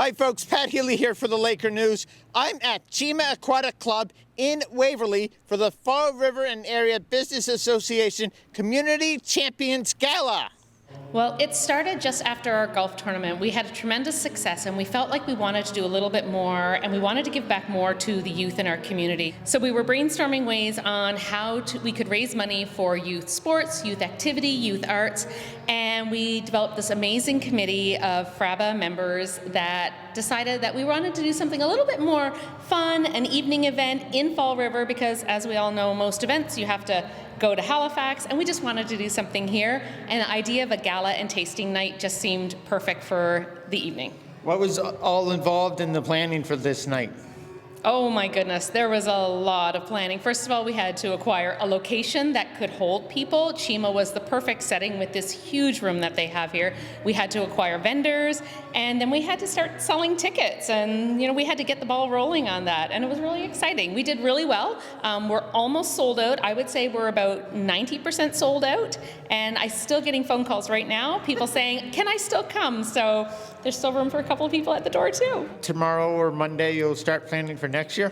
Hi folks, Pat Healy here for the Laker News. I'm at Cheema Aquatic Club in Waverley for the Fall River and Area Business Association Community Champions Gala. Well, it started just after our golf tournament. We had a tremendous success and we felt like we wanted to do a little bit more and we wanted to give back more to the youth in our community. So we were brainstorming ways on how we could raise money for youth sports, youth activity, youth arts, and we developed this amazing committee of FRABA members that decided that we wanted to do something a little bit more fun, an evening event in Fall River, because as we all know, most events you have to go to Halifax, and we just wanted to do something here, and the idea of a gala and tasting night just seemed perfect for the evening. What was all involved in the planning for this night? Oh my goodness, there was a lot of planning. First of all, we had to acquire a location that could hold people. Cheema was the perfect setting with this huge room that they have here. We had to acquire vendors, and then we had to start selling tickets, and we had to get the ball rolling on that, and it was really exciting. We did really well. We're almost sold out. I would say we're about 90% sold out, and I'm still getting phone calls right now, people saying, can I still come? So there's still room for a couple of people at the door too. Tomorrow or Monday you'll start planning for next year?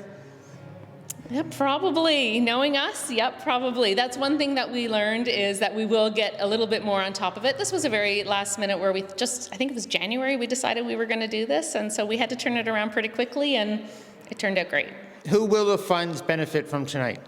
Yep, probably. Knowing us, yep, probably. That's one thing that we learned, is that we will get a little bit more on top of it. This was a very last minute where I think it was January, we decided we were going to do this, and so we had to turn it around pretty quickly, and it turned out great. Who will the funds benefit from tonight?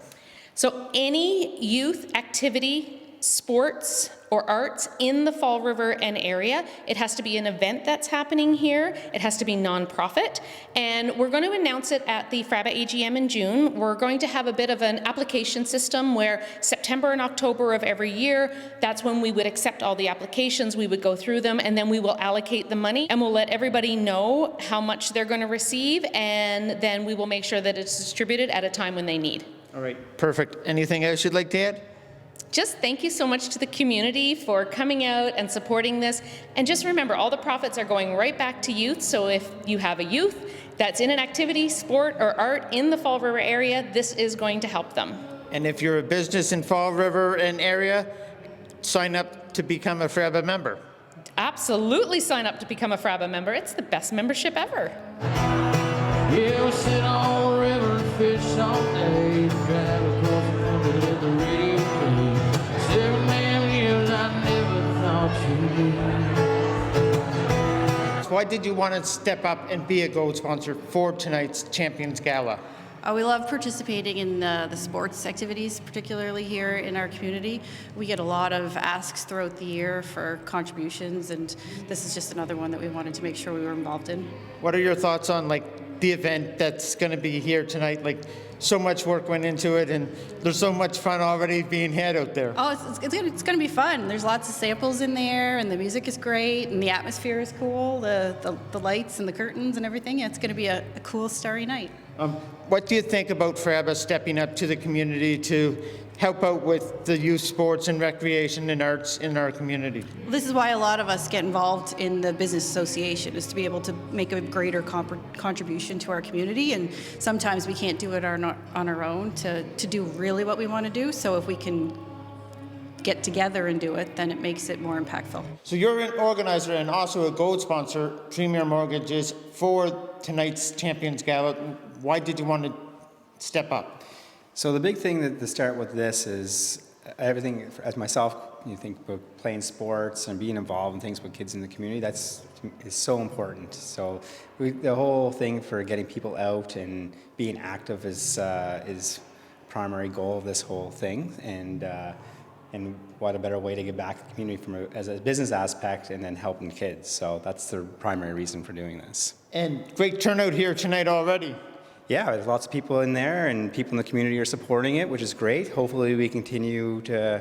So any youth activity, sports or arts in the Fall River and area, it has to be an event that's happening here. It has to be nonprofit, and we're going to announce it at the FRABA AGM in June. We're going to have a bit of an application system where September and October of every year, that's when we would accept all the applications, we would go through them, and then we will allocate the money, and we'll let everybody know how much they're going to receive, and then we will make sure that it's distributed at a time when they need. All right, perfect. Anything else you'd like to add? Just thank you so much to the community for coming out and supporting this. And just remember, all the profits are going right back to youth. So if you have a youth that's in an activity, sport, or art in the Fall River area, this is going to help them. And if you're a business in Fall River and area, sign up to become a FRABA member. Absolutely sign up to become a FRABA member. It's the best membership ever. Yeah, we sit on the river and fish all day, drive across the country, let the radio play. 7 damn years I never thought you'd. So why did you want to step up and be a gold sponsor for tonight's Champions Gala? We love participating in the sports activities, particularly here in our community. We get a lot of asks throughout the year for contributions, and this is just another one that we wanted to make sure we were involved in. What are your thoughts on the event that's going to be here tonight? So much work went into it, and there's so much fun already being had out there. Oh, it's going to be fun. There's lots of samples in there, and the music is great, and the atmosphere is cool. The lights and the curtains and everything. It's going to be a cool, starry night. What do you think about FRABA stepping up to the community to help out with the youth sports and recreation and arts in our community? This is why a lot of us get involved in the business association, is to be able to make a greater contribution to our community, and sometimes we can't do it on our own to do really what we want to do. So if we can get together and do it, then it makes it more impactful. So you're an organizer and also a gold sponsor, Premier Mortgages, for tonight's Champions Gala. Why did you want to step up? So the big thing to start with this is everything, as myself, you think about playing sports and being involved in things with kids in the community, is so important. So the whole thing for getting people out and being active is primary goal of this whole thing. And what a better way to give back to the community as a business aspect and then helping kids. So that's the primary reason for doing this. And great turnout here tonight already. Yeah, there's lots of people in there, and people in the community are supporting it, which is great. Hopefully we continue to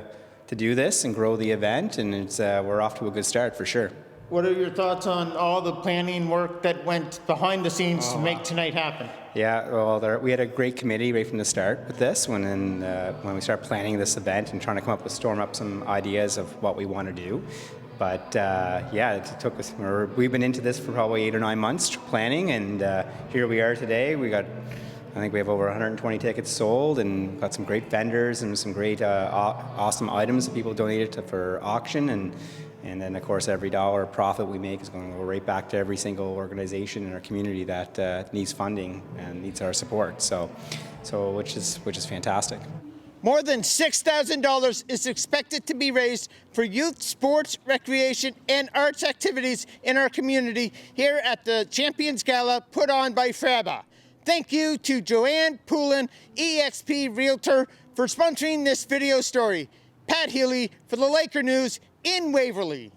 do this and grow the event, and we're off to a good start for sure. What are your thoughts on all the planning work that went behind the scenes to make tonight happen? Yeah, well, we had a great committee right from the start with this when we started planning this event and trying to storm up some ideas of what we want to do. But yeah, it took us, we've been into this for probably 8 or 9 months planning, and here we are today. I think we have over 120 tickets sold, and got some great vendors and some great awesome items that people donated for auction, and And then, of course, every dollar of profit we make is going to go right back to every single organization in our community that needs funding and needs our support. So which is fantastic. More than $6,000 is expected to be raised for youth sports, recreation, and arts activities in our community here at the Champions Gala put on by FRABA. Thank you to Joanne Poulin, eXp Realtor, for sponsoring this video story. Pat Healy for the Laker News in Waverley.